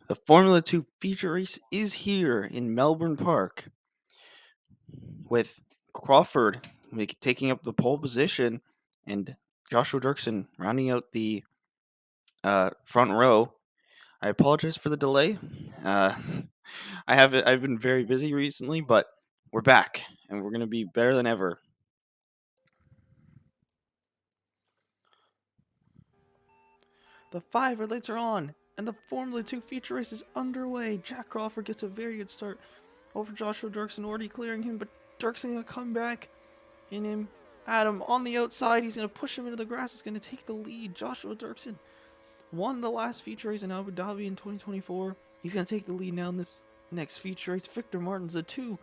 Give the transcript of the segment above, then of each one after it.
The Formula 2 feature race is here in Melbourne Park with Crawford taking up the pole position and Joshua Dirksen rounding out the front row. I apologize for the delay. Uh, I've been very busy recently, but we're back and we're going to be better than ever. The 5 red lights are on, and the Formula 2 feature race is underway. Jack Crawford gets a very good start over Joshua Dirksen, already clearing him, but Dirksen going to come back in him. Adam on the outside, he's going to push him into the grass. He's going to take the lead. Joshua Dirksen won the last feature race in Abu Dhabi in 2024. He's going to take the lead now in this next feature race. Victor Martins, the two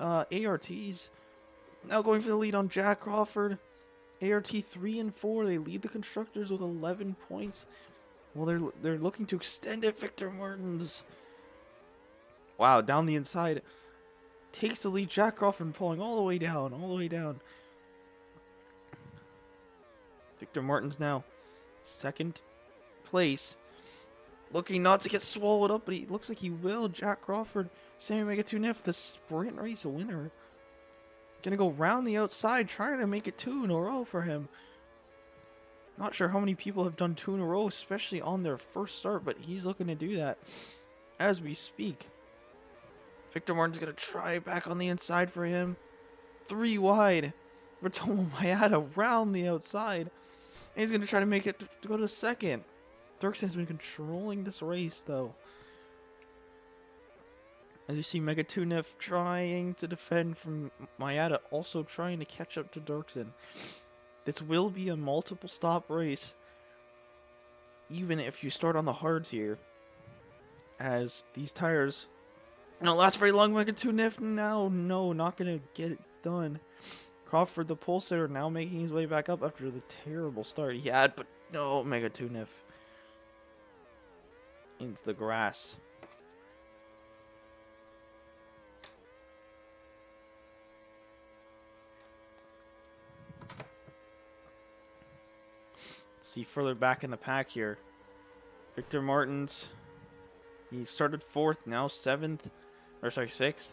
ARTs, now going for the lead on Jack Crawford. ART 3 and 4, they lead the constructors with 11 points. Well, they're looking to extend it. Victor Martins, wow, down the inside, takes the lead. Jack Crawford falling all the way down, Victor Martins now second place, looking not to get swallowed up, but he looks like he will. Jack Crawford, Sammy Megatunif, the sprint race winner, gonna go round the outside, trying to make it 2 in a row for him. Not sure how many people have done 2 in a row, especially on their first start, but he's looking to do that as we speak. Victor Martin's gonna try back on the inside for him. 3 wide. Ratomo Mayata round the outside. And he's gonna try to make it to go to second. Dirksen's been controlling this race though. As you see, Megatunif trying to defend from Mayata, also trying to catch up to Dirksen. This will be a multiple stop race, even if you start on the hards here, as these tires don't last very long. Megatunif now, no, not gonna get it done. Crawford, the pole sitter, now making his way back up after the terrible start he had, but no, Megatunif into the grass. See further back in the pack here. Victor Martins, he started 4th, now 7th, or sorry, 6th.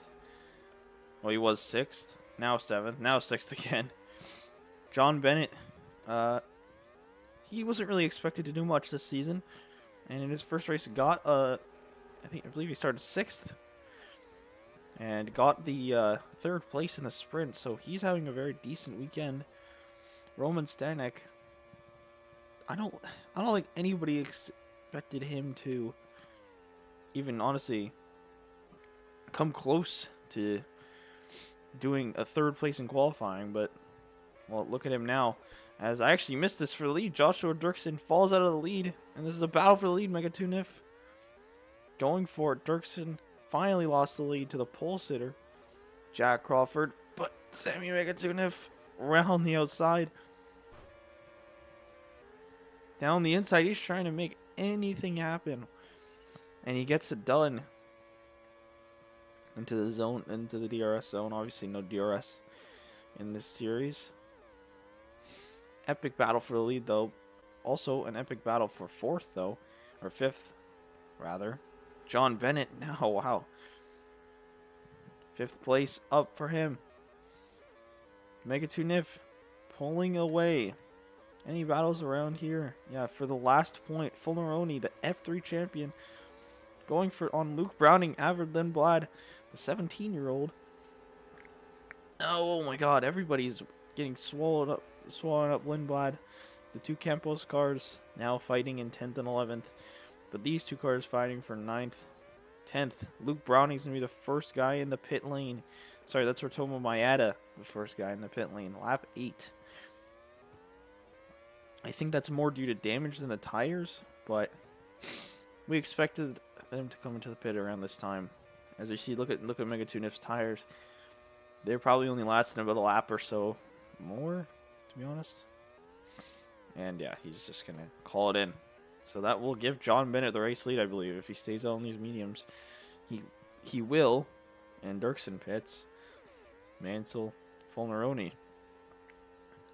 Well, he was 6th, now 7th, now 6th again. John Bennett, he wasn't really expected to do much this season, and in his first race got I believe he started 6th, and got the 3rd place in the sprint, so he's having a very decent weekend. Roman Stanek, I don't think anybody expected him to even honestly come close to doing a 3rd place in qualifying, but well, look at him now. As I actually missed this for the lead, Joshua Dirksen falls out of the lead, and this is a battle for the lead. Megatunif going for it. Dirksen finally lost the lead to the pole sitter, Jack Crawford, but Sammy Megatunif round the outside. Down the inside, he's trying to make anything happen, and he gets it done. Into the zone, into the DRS zone. Obviously, no DRS in this series. Epic battle for the lead, though. Also, an epic battle for 4th, though, or 5th, rather. John Bennett now, wow. 5th place up for him. Megatunif pulling away. Any battles around here? Yeah, for the last point, Fulleroni, the F3 champion, going for on Luke Browning, Avid Lindblad, the 17-year-old. Oh my God! Everybody's getting swallowed up Lindblad. The 2 Campos cars now fighting in 10th and 11th, but these 2 cars fighting for 9th, 10th. Luke Browning's gonna be the first guy in the pit lane. Sorry, that's Ratomo Mayata, the first guy in the pit lane. Lap 8. I think that's more due to damage than the tires, but we expected them to come into the pit around this time. As you see, look at Megatunif's tires. They're probably only lasting about a lap or so more, to be honest. And yeah, he's just gonna call it in. So that will give John Bennett the race lead, I believe, if he stays out on these mediums. He will, and Dirksen pits. Mansell, Fulneroni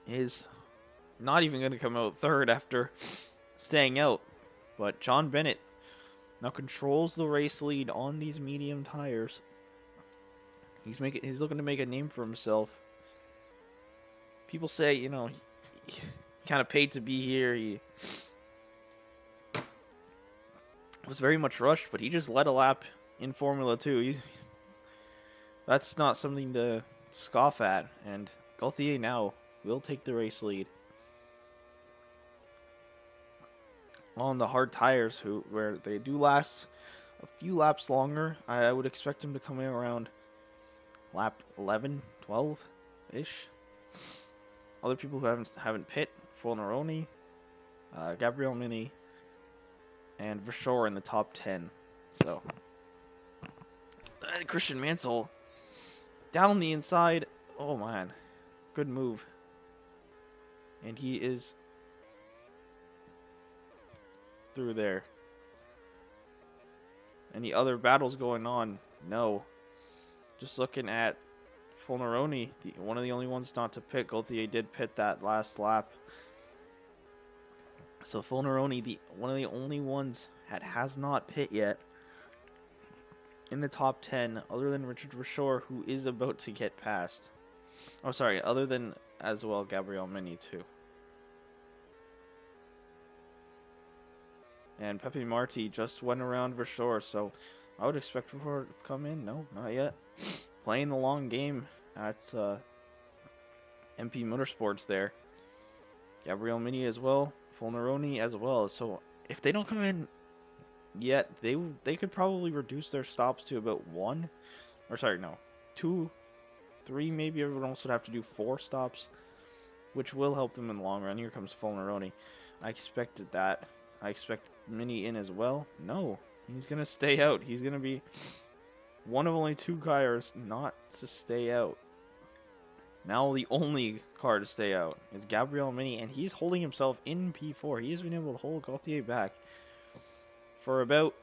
is not even going to come out 3rd after staying out. But John Bennett Now controls the race lead on these medium tires. He's looking to make a name for himself. People say, you know, he kind of paid to be here. He was very much rushed, but he just led a lap in Formula 2. That's not something to scoff at. And Gauthier now will take the race lead. On the hard tires, where they do last a few laps longer, I would expect him to come in around lap 11, 12-ish. Other people who haven't pit, Fulneroni, Gabriel Mini, and Verschoor in the top 10. So, Christian Mansell down the inside. Oh man, good move. And he is through there. Any other battles going on? No. Just looking at Fulneroni, one of the only ones not to pit. Gauthier did pit that last lap. So Fulneroni, one of the only ones that has not pit yet in the top 10, other than Richard Verschoor, who is about to get passed. Oh, sorry, other than as well Gabriel Mini too. And Pepe Marti just went around Verschoor, so I would expect Verschoor to come in. No, not yet. Playing the long game at MP Motorsports there. Gabriel Mini as well. Fulneroni as well. So if they don't come in yet, they could probably reduce their stops to about 1. Or sorry, no. 2, 3 maybe. Everyone else would have to do 4 stops, which will help them in the long run. Here comes Fulneroni. I expected that. I expect Mini in as well. No. He's going to stay out. He's going to be one of only 2 cars not to stay out. Now the only car to stay out is Gabriel Mini, and he's holding himself in P4. He has been able to hold Gauthier back for about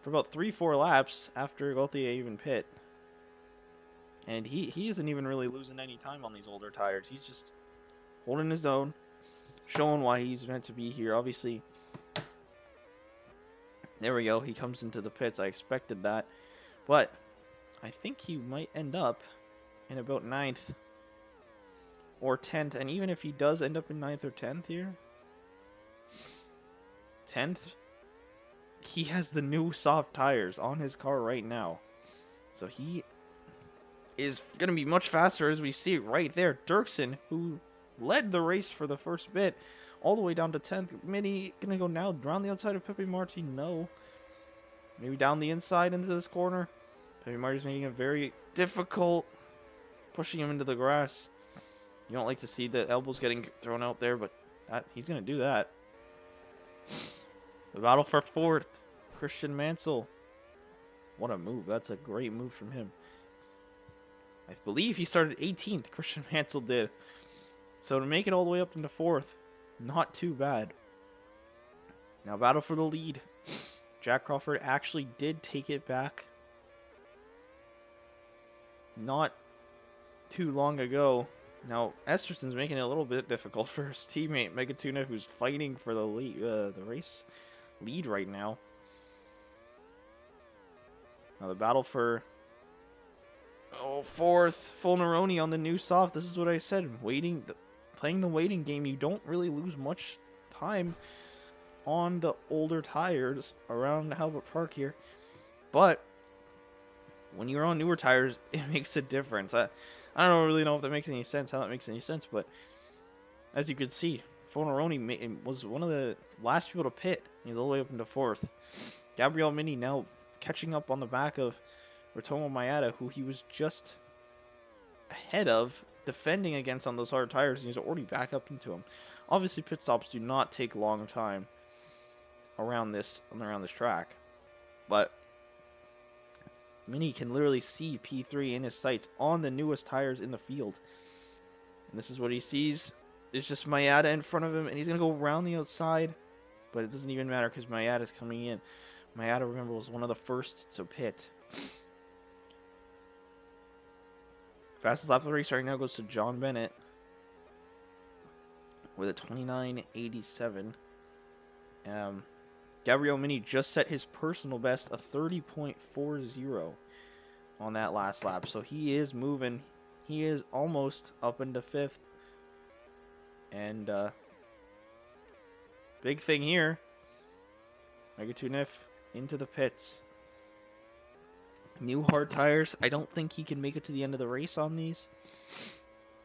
3-4 laps after Gauthier even pit. And he isn't even really losing any time on these older tires. He's just holding his own, showing why he's meant to be here. Obviously, there we go. He comes into the pits. I expected that. But I think he might end up in about 9th or 10th. And even if he does end up in 9th or 10th here, 10th, he has the new soft tires on his car right now. So he is going to be much faster, as we see right there. Dirksen, who led the race for the first bit, all the way down to 10th. Mini going to go now around the outside of Pepe Marti? No. Maybe down the inside into this corner. Pepe Marti's making it very difficult, pushing him into the grass. You don't like to see the elbows getting thrown out there, but he's going to do that. The battle for 4th. Christian Mansell. What a move. That's a great move from him. I believe he started 18th. Christian Mansell did. So to make it all the way up into 4th, not too bad. Now battle for the lead. Jack Crawford actually did take it back not too long ago. Now Esterson's making it a little bit difficult for his teammate Megatuna, who's fighting for the lead, the race lead right now. Now the battle for 4th. Fulneroni on the new soft. This is what I said. Playing the waiting game. You don't really lose much time on the older tires around Albert Park here, but when you're on newer tires, it makes a difference. I don't really know if that makes any sense, how that makes any sense, but as you can see, Fulneroni was one of the last people to pit. He's all the way up into 4th. Gabriel Mini now catching up on the back of Ritomo Mayada, who he was just ahead of, defending against on those hard tires, and he's already back up into him. Obviously, pit stops do not take a long time around this track, but Mini can literally see P3 in his sights on the newest tires in the field. And this is what he sees. It's just Mayada in front of him, and he's going to go around the outside, but it doesn't even matter because Mayada's coming in. Mayada, remember, was one of the first to pit. Fastest lap of the race right now goes to John Bennett with a 29.87. Gabriel Mini just set his personal best, a 30.40 on that last lap. So he is moving. He is almost up into 5th. And big thing here, Megatunif into the pits. New hard tires. I don't think he can make it to the end of the race on these.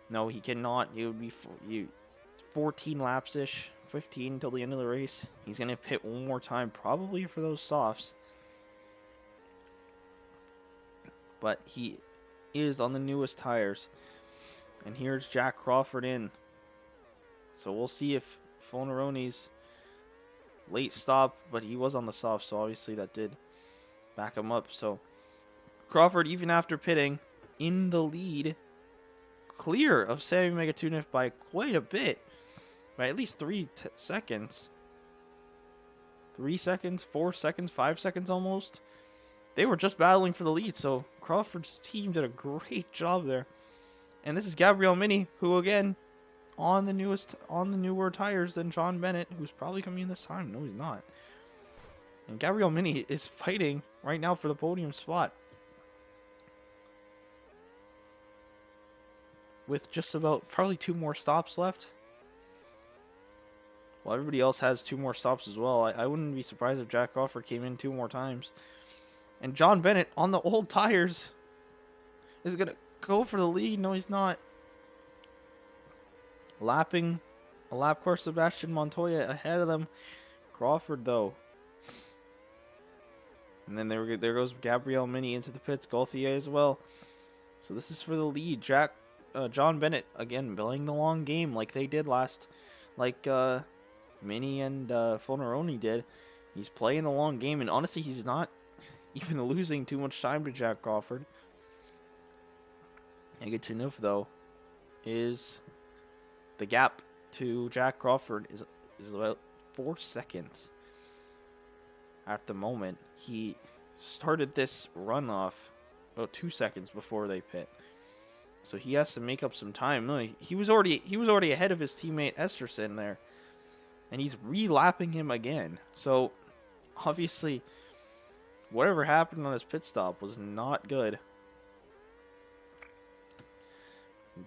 No, he cannot. It would be 14 laps-ish, 15 until the end of the race. He's going to pit one more time, probably for those softs. But he is on the newest tires. And here's Jack Crawford in. So we'll see if Fonaroni's late stop, but he was on the soft, so obviously that did back him up. So Crawford, even after pitting, in the lead, clear of Sammy Megatunif by quite a bit, by at least 3 seconds. 3 seconds, 4 seconds, 5 seconds almost. They were just battling for the lead, so Crawford's team did a great job there. And this is Gabriel Mini, who again, on the newer tires than John Bennett, who's probably coming in this time. No, he's not. And Gabriel Mini is fighting right now for the podium spot, with just about probably 2 more stops left. Well, everybody else has 2 more stops as well. I wouldn't be surprised if Jack Crawford came in 2 more times. And John Bennett on the old tires is going to go for the lead. No, he's not. Lapping a lap car, Sebastian Montoya ahead of them. Crawford, though. And then there goes Gabriel Mini into the pits. Gauthier as well. So this is for the lead. John Bennett, again, playing the long game like they did last. Like Mini and Fonaroni did. He's playing the long game. And honestly, he's not even losing too much time to Jack Crawford. Megatunif, though, is... the gap to Jack Crawford is about 4 seconds at the moment. He started this runoff about 2 seconds before they pit, so he has to make up some time. No, he was already ahead of his teammate Esterson there, and he's relapping him again. So obviously, whatever happened on his pit stop was not good.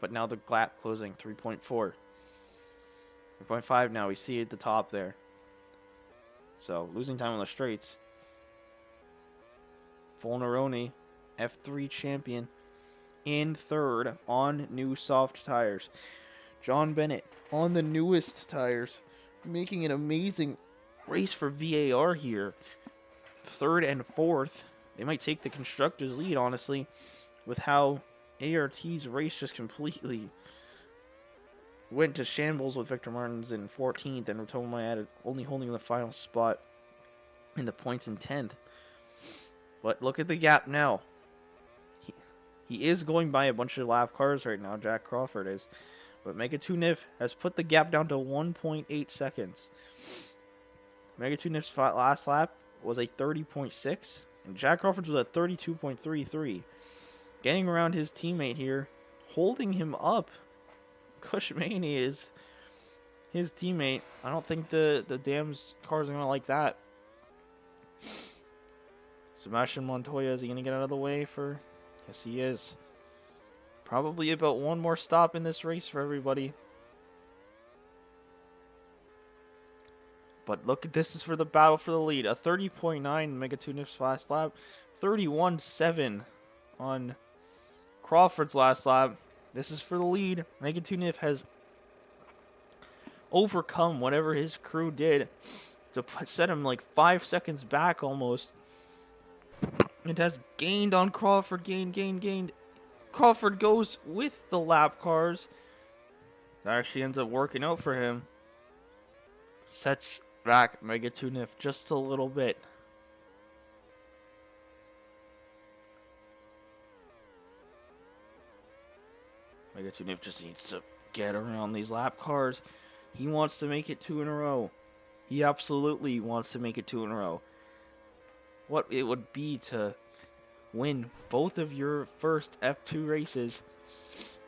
But now the gap closing 3.4. 3.5 now. We see at the top there. So losing time on the straights. Fonaroni, F3 champion, in 3rd on new soft tires. John Bennett on the newest tires, making an amazing race for VAR here. 3rd and 4th. They might take the constructors' lead, honestly, with how ART's race just completely went to shambles with Victor Martins in 14th and Rotomo Maeda only holding the final spot in the points in 10th. But look at the gap now. He is going by a bunch of lap cars right now, Jack Crawford is. But Megatunif has put the gap down to 1.8 seconds. Megatunif's last lap was a 30.6, and Jack Crawford's was a 32.33. Getting around his teammate here, holding him up. Cushmaney is his teammate. I don't think the Dams cars are going to like that. Sebastian Montoya, is he going to get out of the way for... Yes, he is. Probably about 1 more stop in this race for everybody. But look, this is for the battle for the lead. A 30.9 Megatunif's last lap. 31.7 on Crawford's last lap. This is for the lead. Megatunif has overcome whatever his crew did to set him like 5 seconds back almost. It has gained on Crawford. Gained. Crawford goes with the lap cars. That actually ends up working out for him. Sets back Megatunif just a little bit. Megatunif just needs to get around these lap cars. He wants to make it 2 in a row. He absolutely wants to make it 2 in a row. What it would be to win both of your first F2 races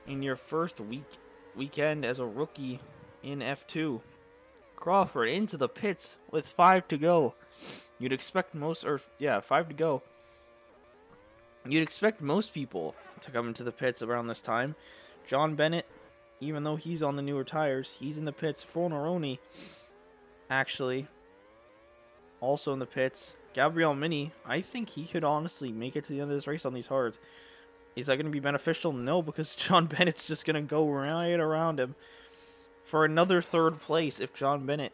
in your first weekend as a rookie in F2. Crawford into the pits with 5 to go. You'd expect 5 to go. You'd expect most people to come into the pits around this time. John Bennett, even though he's on the newer tires, he's in the pits. Fornaroni, actually, also in the pits. Gabriel Mini, I think he could honestly make it to the end of this race on these hards. Is that going to be beneficial? No, because John Bennett's just going to go right around him for another third place. If John Bennett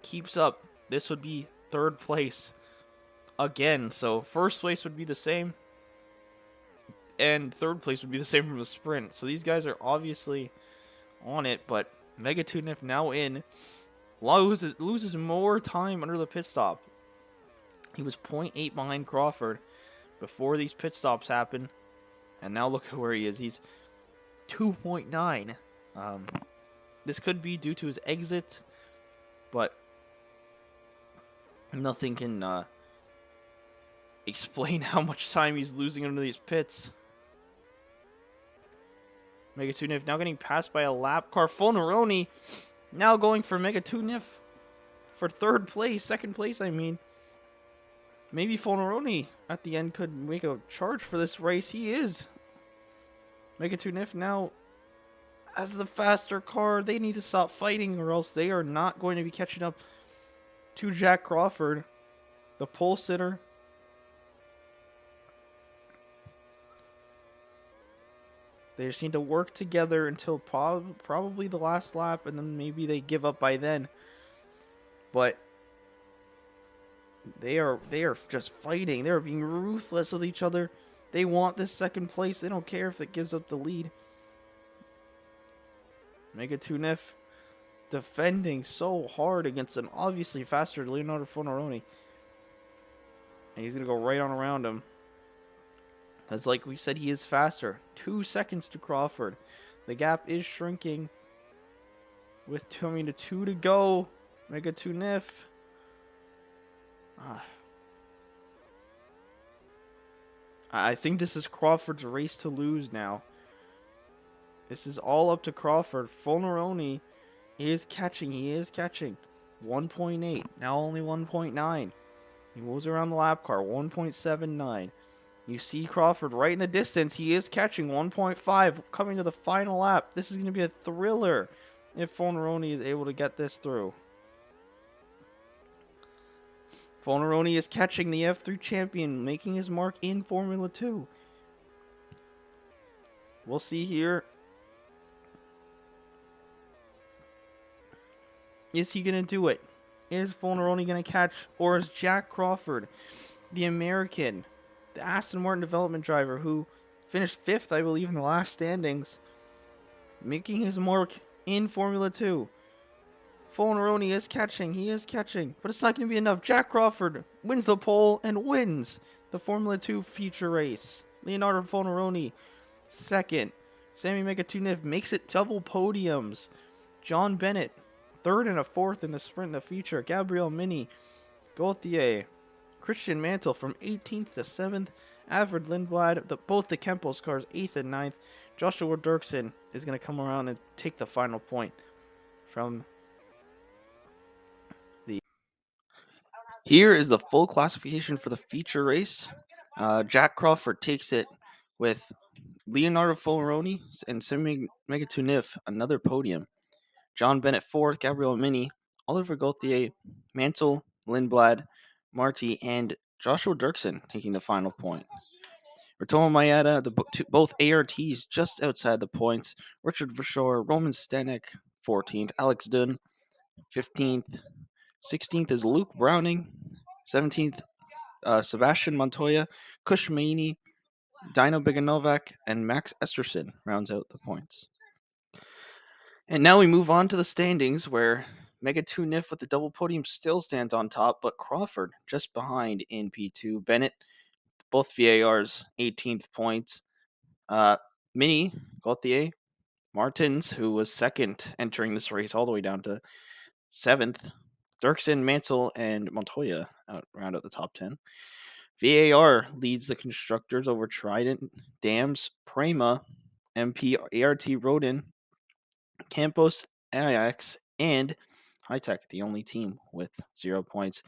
keeps up, this would be third place again. So first place would be the same, and third place would be the same from the sprint. So these guys are obviously on it, but Mega Tunif now in loses more time under the pit stop. He was 0.8 behind Crawford before these pit stops happened, and now look at where he is. He's 2.9. This could be due to his exit, but nothing can explain how much time he's losing under these pits. Mega Tunif now getting passed by a lap car. Fornaroni now going for Mega Tunif for third place, second place, I mean. Maybe Fornaroni at the end could make a charge for this race. He is. Mega Tunif now as the faster car. They need to stop fighting or else they are not going to be catching up to Jack Crawford, the pole sitter. They just need to work together until probably the last lap, and then maybe they give up by then. But they are just fighting. They are being ruthless with each other. They want this second place. They don't care if it gives up the lead. Mega Tunif defending so hard against an obviously faster Leonardo Fornaroni. And he's going to go right on around him. As like we said, he is faster. 2 seconds to Crawford. The gap is shrinking. With 2 to go. Mega Tunif. I think this is Crawford's race to lose now. This is all up to Crawford. Fornaroni is catching. He is catching. 1.8. Now only 1.9. He moves around the lap car. 1.79. You see Crawford right in the distance. He is catching 1.5 coming to the final lap. This is going to be a thriller if Fornaroni is able to get this through. Fornaroni is catching the F3 champion, making his mark in Formula 2. We'll see here. Is he going to do it? Is Fornaroni going to catch? Or is Jack Crawford, the American, the Aston Martin development driver who finished 5th, I believe, in the last standings, making his mark in Formula 2? Fornaroni is catching. He is catching. But it's not going to be enough. Jack Crawford wins the pole and wins the Formula 2 feature race. Leonardo Fornaroni, 2nd. Sammy Mega Tunif makes it double podiums. John Bennett, 3rd and a 4th in the sprint in the feature. Gabriel Mini, Gauthier, Christian Mantle from 18th to 7th. Alfred Lindblad, both the Kempos cars, 8th and 9th. Joshua Dirksen is going to come around and take the final point from the... Here is the full classification for the feature race. Jack Crawford takes it with Leonardo Fornaroni and Sammy Mega Tunif, another podium. John Bennett 4th, Gabriel Mini, Oliver Gauthier, Mantle, Lindblad, Marty, and Joshua Dirksen taking the final point. Ritomo Maeda, both ARTs just outside the points. Richard Verschoor, Roman Stenek, 14th. Alex Dunn, 15th. 16th is Luke Browning. 17th, Sebastian Montoya, Kush Maney, Dino Biganovac, and Max Esterson rounds out the points. And now we move on to the standings where Mega Tunif with the double podium still stands on top, but Crawford just behind in P2. Bennett, both VARs, 18th points. Mini, Gauthier, Martins, who was 2nd entering this race all the way down to 7th. Dirksen, Mansell, and Montoya round out the top 10. VAR leads the constructors over Trident, Dams, Prema, MP, ART Rodin, Campos, Ajax, and High Tech, the only team with 0 points.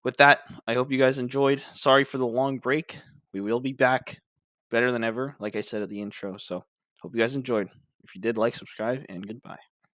With that, I hope you guys enjoyed. Sorry for the long break. We will be back better than ever, like I said at the intro. So hope you guys enjoyed. If you did, like, subscribe, and goodbye.